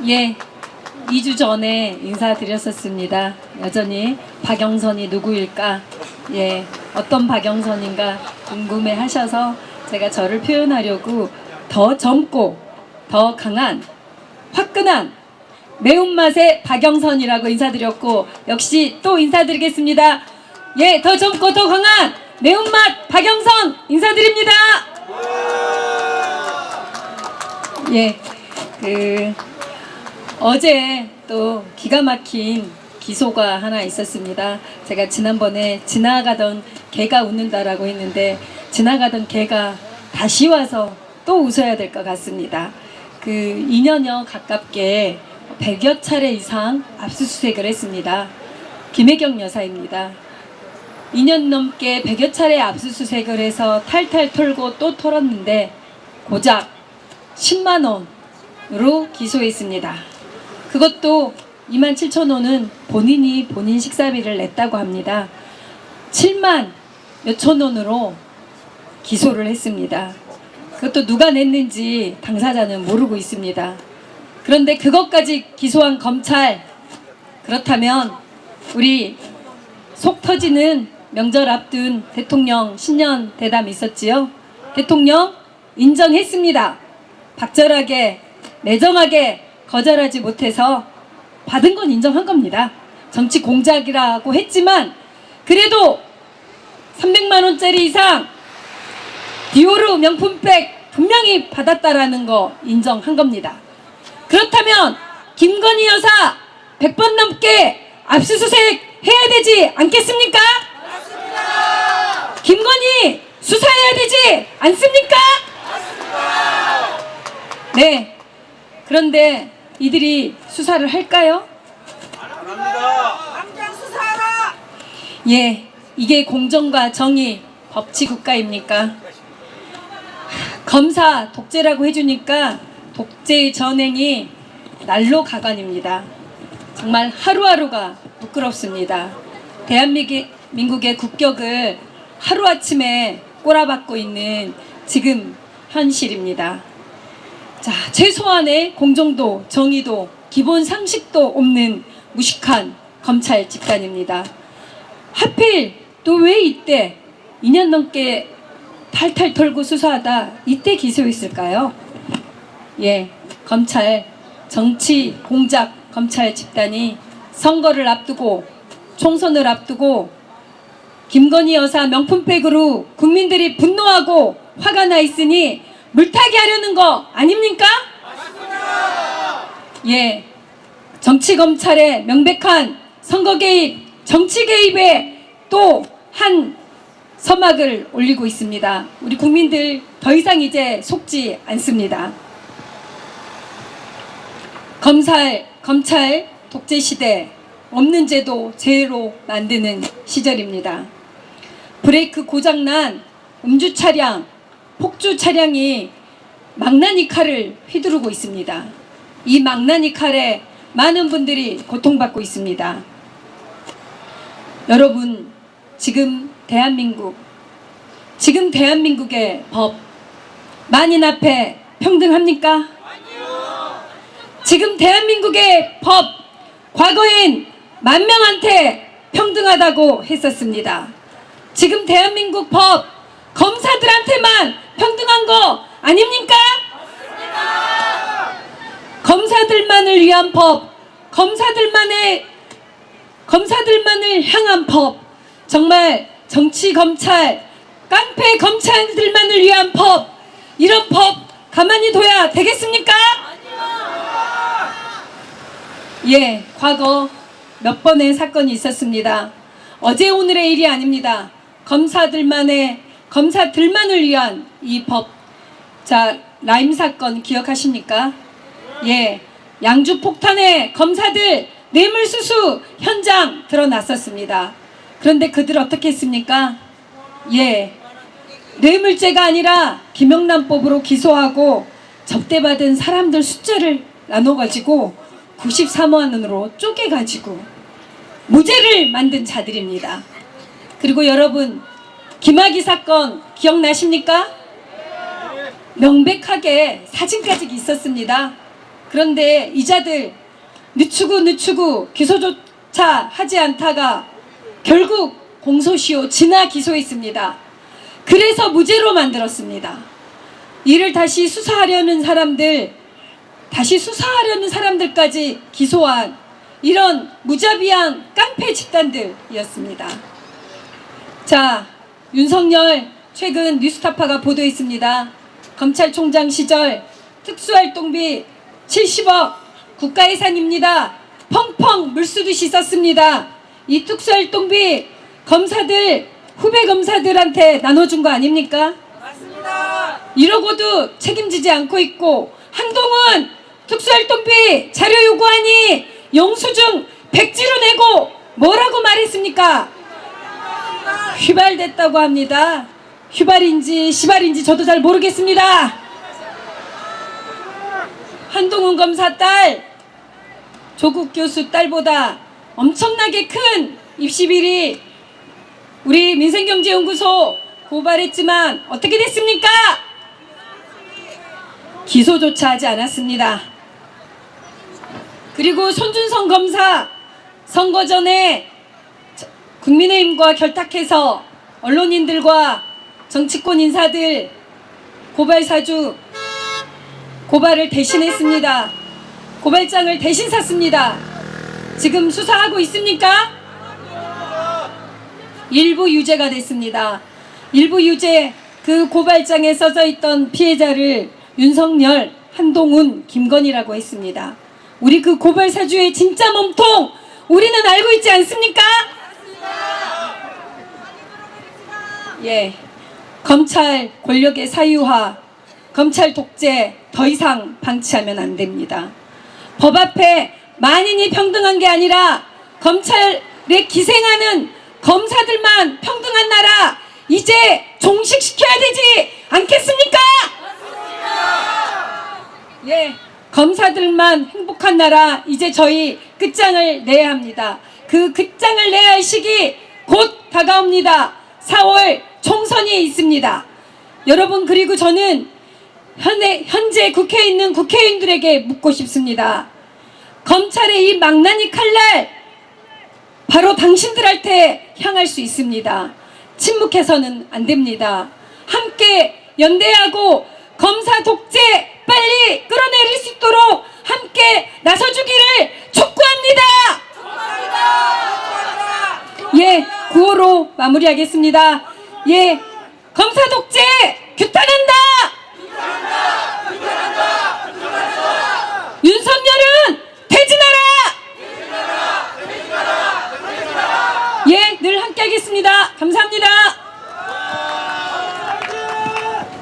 예, 2주 전에 인사드렸었습니다. 여전히 박영선이 누구일까? 예, 어떤 박영선인가 궁금해 하셔서 제가 저를 표현하려고 더 젊고 더 강한 화끈한 매운맛의 박영선이라고 인사드렸고, 역시 또 인사드리겠습니다. 예, 더 젊고 더 강한 매운맛 박영선 인사드립니다. 예, 어제 또 기가 막힌 기소가 하나 있었습니다. 제가 지난번에 지나가던 개가 웃는다라고 했는데, 지나가던 개가 다시 와서 또 웃어야 될 것 같습니다. 2년여 가깝게 100여 차례 이상 압수수색을 했습니다. 김혜경 여사입니다. 2년 넘게 100여 차례 압수수색을 해서 탈탈 털고 또 털었는데 고작 10만 원으로 기소했습니다. 그것도 27,000원은 본인이 본인 식사비를 냈다고 합니다. 7만 몇천 원으로 기소를 했습니다. 그것도 누가 냈는지 당사자는 모르고 있습니다. 그런데 그것까지 기소한 검찰, 그렇다면 우리 속 터지는 명절 앞둔 대통령 신년 대담 있었지요? 대통령 인정했습니다. 박절하게 매정하게 거절하지 못해서 받은 건 인정한 겁니다. 정치 공작이라고 했지만 그래도 300만 원짜리 이상 디오르 명품백 분명히 받았다라는 거 인정한 겁니다. 그렇다면 김건희 여사 100번 넘게 압수수색 해야 되지 않겠습니까? 맞습니다. 김건희 수사해야 되지 않습니까? 맞습니다. 네. 그런데 이들이 수사를 할까요? 안 합니다. 당장 수사하라. 예, 이게 공정과 정의 법치국가입니까? 검사 독재라고 해주니까 독재의 전행이 날로 가관입니다. 정말 하루하루가 부끄럽습니다. 대한민국의 국격을 하루아침에 꼬라박고 있는 지금 현실입니다. 자, 최소한의 공정도, 정의도, 기본 상식도 없는 무식한 검찰 집단입니다. 하필 또 왜 이때 2년 넘게 탈탈 털고 수사하다 이때 기소했을까요? 예, 검찰, 정치 공작 검찰 집단이 선거를 앞두고 총선을 앞두고 김건희 여사 명품백으로 국민들이 분노하고 화가 나 있으니 물타기 하려는 거 아닙니까? 맞습니다. 예, 정치 검찰의 명백한 선거 개입, 정치 개입에 또 한 서막을 올리고 있습니다. 우리 국민들 더 이상 이제 속지 않습니다. 검찰 독재 시대, 없는 제도 제로 만드는 시절입니다. 브레이크 고장난 음주 차량, 폭주 차량이 망나니 칼을 휘두르고 있습니다. 이 망나니 칼에 많은 분들이 고통받고 있습니다. 여러분, 지금 대한민국의 법, 만인 앞에 평등합니까? 아니요. 지금 대한민국의 법, 과거엔 10,000명한테 평등하다고 했었습니다. 지금 대한민국 법, 검사들한테만 평등한 거 아닙니까? 맞습니다. 검사들만을 위한 법, 검사들만을 향한 법, 정말 정치 검찰, 깡패 검찰들만을 위한 법, 이런 법 가만히 둬야 되겠습니까? 아니요. 예, 과거 몇 번의 사건이 있었습니다. 어제 오늘의 일이 아닙니다. 검사들만을 위한 이 법. 자, 라임 사건 기억하십니까? 예, 양주 폭탄에 검사들 뇌물수수 현장 드러났었습니다. 그런데 그들 어떻게 했습니까? 예, 뇌물죄가 아니라 김영란법으로 기소하고 접대받은 사람들 숫자를 나눠가지고 93만 원으로 쪼개가지고 무죄를 만든 자들입니다. 그리고 여러분, 김학의 사건 기억나십니까? 명백하게 사진까지 있었습니다. 그런데 이자들 늦추고 기소조차 하지 않다가 결국 공소시효 지나 기소했습니다. 그래서 무죄로 만들었습니다. 이를 다시 수사하려는 사람들까지 기소한 이런 무자비한 깡패 집단들이었습니다. 자, 윤석열 최근 뉴스타파가 보도했습니다. 검찰총장 시절 특수활동비 70억 국가예산입니다. 펑펑 물쓰듯이 썼습니다. 이 특수활동비 후배 검사들한테 나눠준 거 아닙니까? 맞습니다. 이러고도 책임지지 않고 있고, 한동훈 특수활동비 자료 요구하니 영수증 백지로 내고 뭐라고 말했습니까? 휘발됐다고 합니다. 휘발인지 시발인지 저도 잘 모르겠습니다. 한동훈 검사 딸, 조국 교수 딸보다 엄청나게 큰 입시비리 우리 민생경제연구소 고발했지만 어떻게 됐습니까? 기소조차 하지 않았습니다. 그리고 손준성 검사 선거 전에 국민의힘과 결탁해서 언론인들과 정치권 인사들 고발사주 고발을 대신했습니다. 고발장을 대신 샀습니다. 지금 수사하고 있습니까? 일부 유죄가 됐습니다. 일부 유죄, 그 고발장에 써져 있던 피해자를 윤석열, 한동훈, 김건희라고 했습니다. 우리 그 고발사주의 진짜 몸통 우리는 알고 있지 않습니까? 예, 검찰 권력의 사유화, 검찰 독재 더 이상 방치하면 안 됩니다. 법 앞에 만인이 평등한 게 아니라 검찰에 기생하는 검사들만 평등한 나라 이제 종식시켜야 되지 않겠습니까? 예, 검사들만 행복한 나라 이제 저희 끝장을 내야 합니다. 그 끝장을 내야 할 시기 곧 다가옵니다. 4월 총선이 있습니다. 여러분, 그리고 저는 현재 국회에 있는 국회의원들에게 묻고 싶습니다. 검찰의 이 망나니 칼날 바로 당신들한테 향할 수 있습니다. 침묵해서는 안 됩니다. 함께 연대하고 검사 독재 빨리 끌어내릴 수 있도록 함께 나서주기를 촉구합니다. 예, 구호로 마무리하겠습니다. 예, 검사 독재 규탄한다. 윤석열은 퇴진하라. 예, 늘 함께 하겠습니다. 감사합니다.